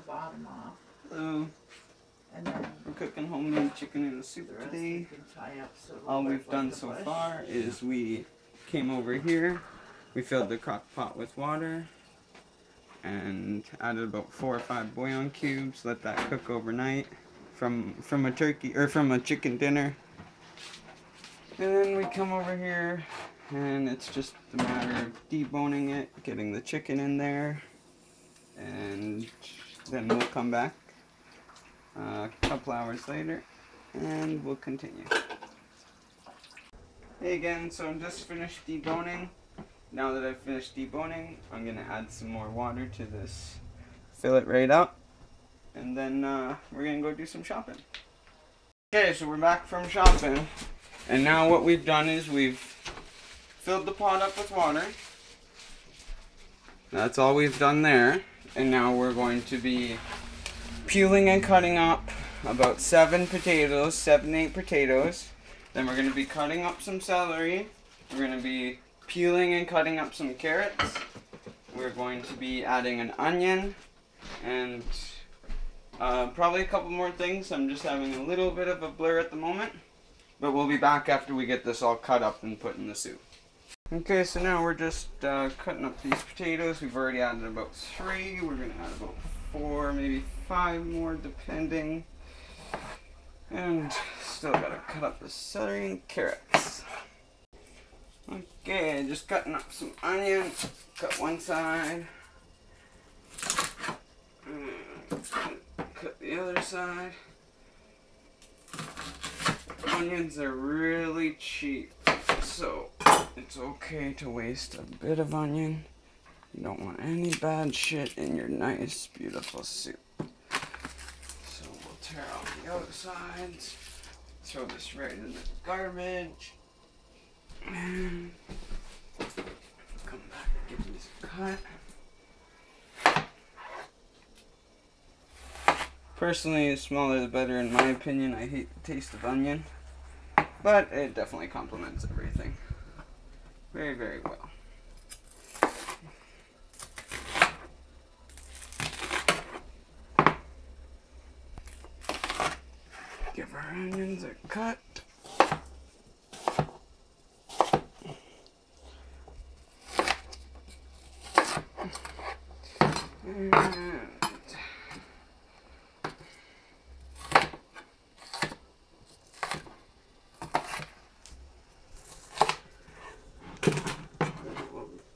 bottom off. Hello. And then We're cooking homemade chicken in a soup today. All we've done so far is we came over here, we filled the crock pot with water, and added about 4 or 5 bouillon cubes, let that cook overnight from a chicken dinner. And then we come over here and it's just a matter of deboning it, getting the chicken in there, and then we'll come back a couple hours later and we'll continue. Hey again, so I'm just finished deboning. Now that I've finished deboning, I'm going to add some more water to this, fill it right up, and then we're going to go do some shopping. Okay, so we're back from shopping, and now what we've done is we've filled the pot up with water. That's all we've done there, and now we're going to be peeling and cutting up about 7 potatoes, 8 potatoes. Then we're going to be cutting up some celery. We're going to be peeling and cutting up some carrots. We're going to be adding an onion and probably a couple more things. I'm just having a little bit of a blur at the moment, but we'll be back after we get this all cut up and put in the soup. Okay, so now we're just cutting up these potatoes. We've already added about 3. We're going to add about 4, maybe 5 more depending. And still got to cut up the celery and carrots. Okay, just cutting up some onion. Cut one side. Cut the other side. Onions are really cheap, so it's okay to waste a bit of onion. You don't want any bad shit in your nice, beautiful soup. So we'll tear off the outsides. Throw this right in the garbage. And come back and give these a cut. Personally, the smaller the better in my opinion. I hate the taste of onion, but it definitely complements everything very, very well. Give our onions a cut.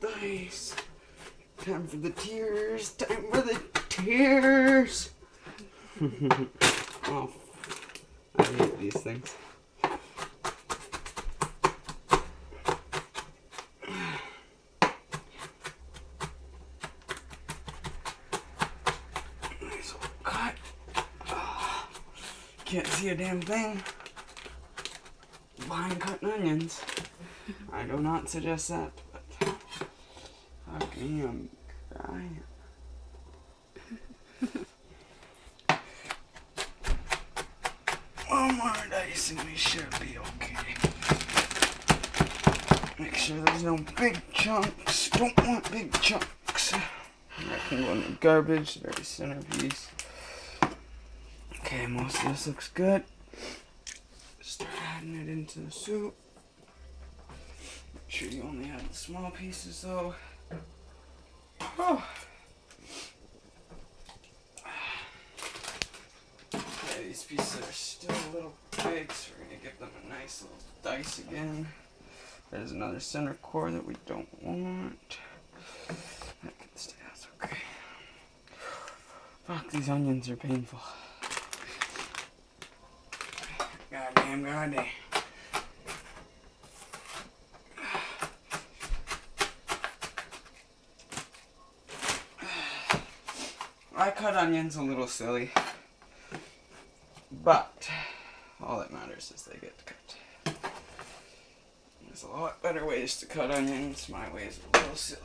Dice. Time for the tears. Time for the tears. Oh, I hate these things. Nice little cut. Oh, can't see a damn thing behind cutting onions. I do not suggest that, but fucking I'm crying. One more dice and we should be okay. Make sure there's no big chunks. Don't want big chunks. That can go in the garbage, the very centerpiece. Okay, most of this looks good. Start adding it into the soup. Make sure you only add the small pieces though. Oh. Okay, these pieces are still a little big, so we're going to give them a nice little dice again. There's another center core that we don't want. That can stay, that's okay. Fuck, these onions are painful. Goddamn. I cut onions a little silly, but all that matters is they get cut. There's a lot better ways to cut onions. My way is a little silly.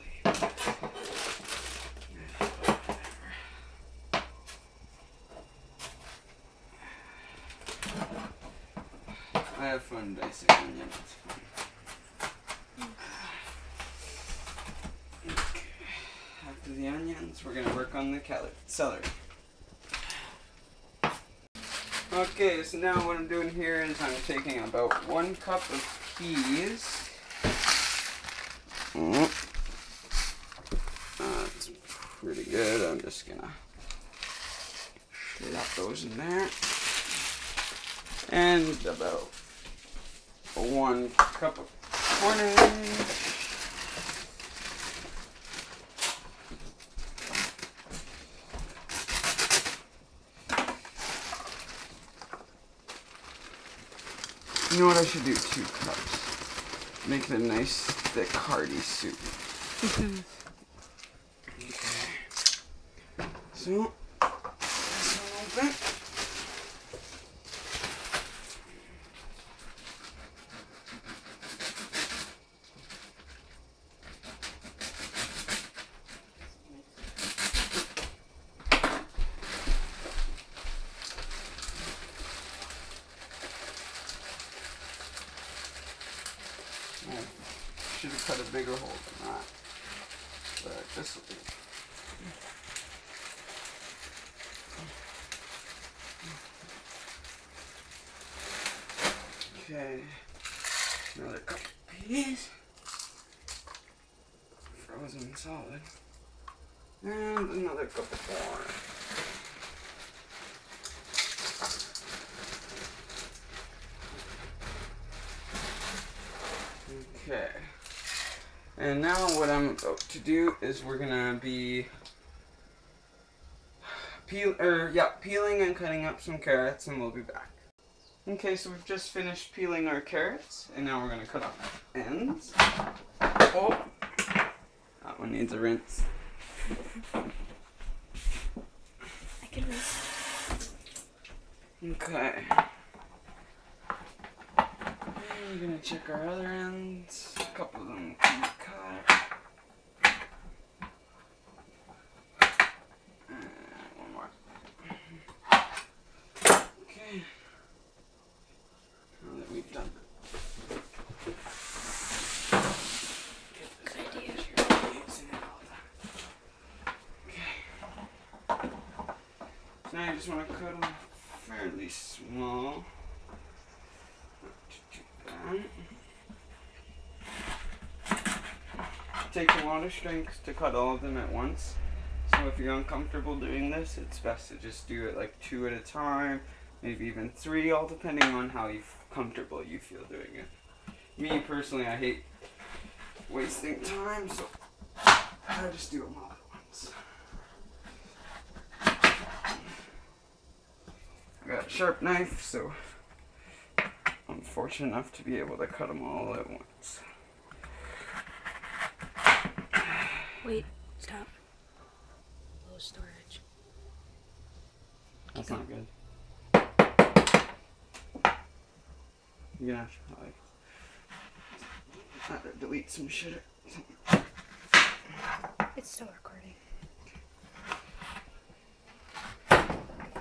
I have fun dicing onions. It's fun. Okay. After the onions, we're going to work on the celery. Okay, so now what I'm doing here is I'm taking about 1 cup of peas. That's pretty good. I'm just gonna slap those in there. And about 1 cup of corners. You know what, I should do 2 cups. Make it a nice, thick, hearty soup. Okay. So, this one open. Should have cut a bigger hole than that. But this will do. Okay. Another cup of peas. Frozen solid. And another cup of corn. Okay. And now what I'm about to do is we're gonna be peeling and cutting up some carrots, and we'll be back. Okay, so we've just finished peeling our carrots, and now we're gonna cut off the ends. Oh, that one needs a rinse. I can rinse. Okay. We're gonna check our other ends. A couple of them can be cut. And one more. Okay. Now that we've done Good idea. Okay. So now you just want to cut them fairly small. It takes a lot of strength to cut all of them at once. So if you're uncomfortable doing this, it's best to just do it like 2 at a time, maybe even 3, all depending on how comfortable you feel doing it. Me personally, I hate wasting time, so I just do them all at once. I got a sharp knife, so I'm fortunate enough to be able to cut them all at once. Wait, stop. Low storage. That's not good. You're gonna have to delete some shit. It's still recording.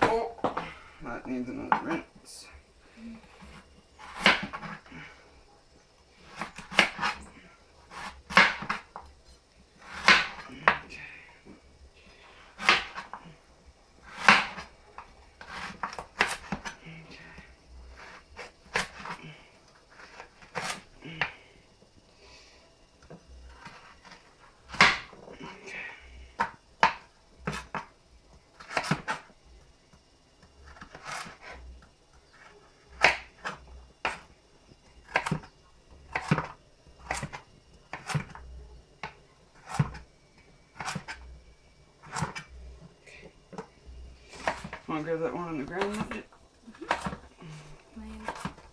Oh, that needs another rinse. Want to grab that one on the ground and lift it?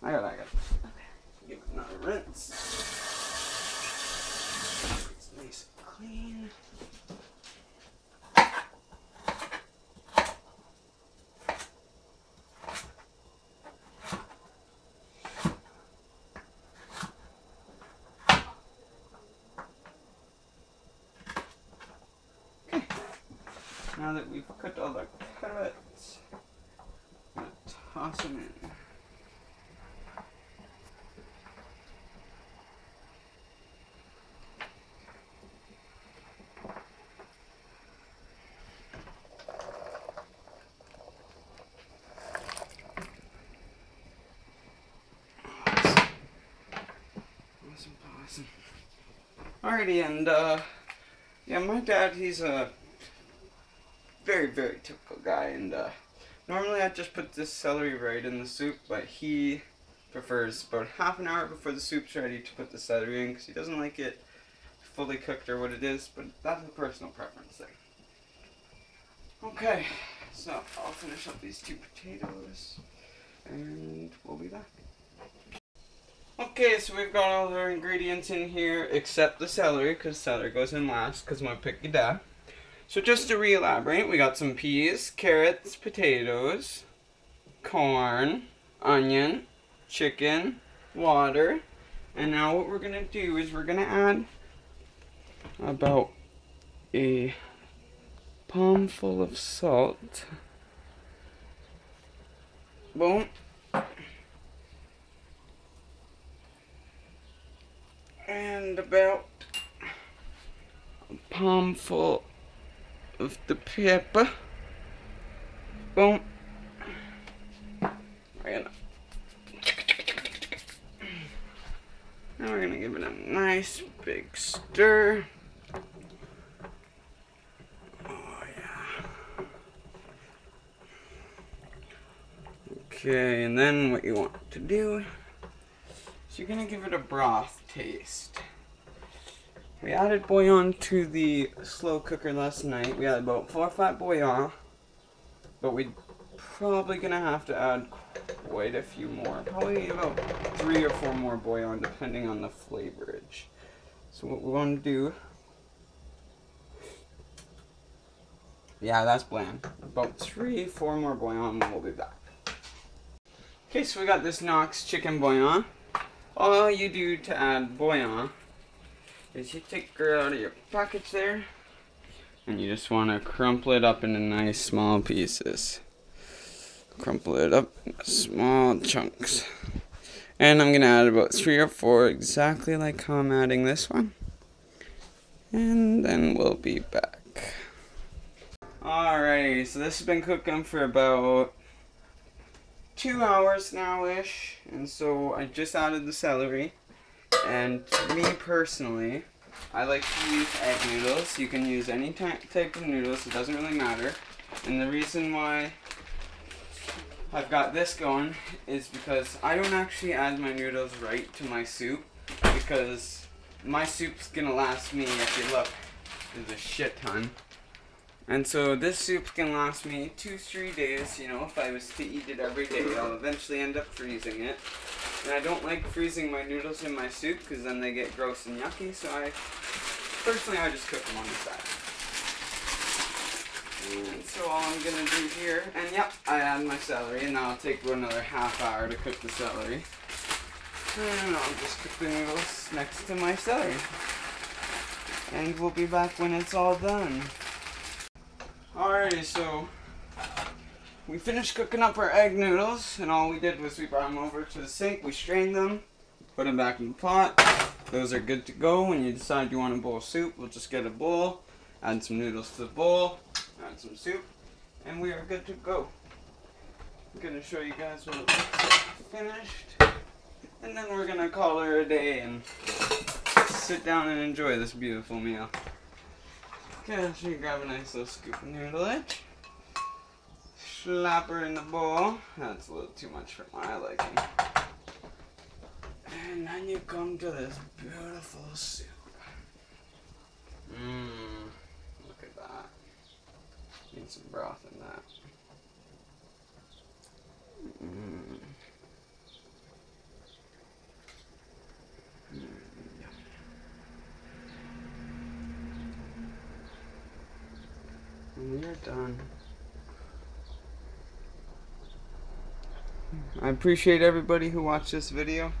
I got it. Okay. Give it another rinse. It's nice and clean. Okay. Now that we've cut all the carrots, I'm going to toss them in. Alrighty, and yeah, my dad, he's a very, very typical guy, and normally I just put this celery right in the soup, but he prefers about half an hour before the soup's ready to put the celery in, because he doesn't like it fully cooked or what it is, but that's a personal preference thing. Okay, so I'll finish up these 2 potatoes, and we'll be back. Okay, so we've got all our ingredients in here, except the celery, because celery goes in last, because my picky dad. So just to re-elaborate, we got some peas, carrots, potatoes, corn, onion, chicken, water, and now what we're going to do is we're going to add about a palm full of salt. Boom. And about a palm full of the pepper. Boom. Now we're gonna give it a nice big stir. Oh yeah. Okay, and then what you want to do is you're gonna give it a broth taste. We added bouillon to the slow cooker last night. We had about 4 or 5 bouillon, but we're probably gonna have to add quite a few more. Probably about 3 or 4 more bouillon, depending on the flavorage. So what we want to do, yeah, that's bland. About 3 or 4 more bouillon, and we'll be back. Okay, so we got this Knox chicken bouillon. All you do to add bouillon is you take it out of your package there, and you just want to crumple it up into nice small pieces. Crumple it up into small chunks. And I'm going to add about 3 or 4, exactly like how I'm adding this one. And then we'll be back. Alrighty, so this has been cooking for about 2 hours now-ish. And so I just added the celery. And me personally, I like to use egg noodles. You can use any type of noodles, it doesn't really matter. And the reason why I've got this going is because I don't actually add my noodles right to my soup, because my soup's gonna last me, if you look, there's a shit ton. And so this soup can last me 2-3 days. You know, if I was to eat it every day, I'll eventually end up freezing it. And I don't like freezing my noodles in my soup, because then they get gross and yucky, so personally I just cook them on the side. And so all I'm going to do here, and yep, I add my celery, and I'll take another half hour to cook the celery. And I'll just cook the noodles next to my celery. And we'll be back when it's all done. Alrighty, so we finished cooking up our egg noodles, and all we did was we brought them over to the sink, we strained them, put them back in the pot. Those are good to go. When you decide you want a bowl of soup, we'll just get a bowl, add some noodles to the bowl, add some soup, and we are good to go. I'm going to show you guys what it looks like finished, and then we're going to call her a day and sit down and enjoy this beautiful meal. Okay, so you grab a nice little scoop of noodleage, slap her in the bowl. That's a little too much for my liking. And then you come to this beautiful soup. Look at that. Need some broth in that. And we are done. I appreciate everybody who watched this video.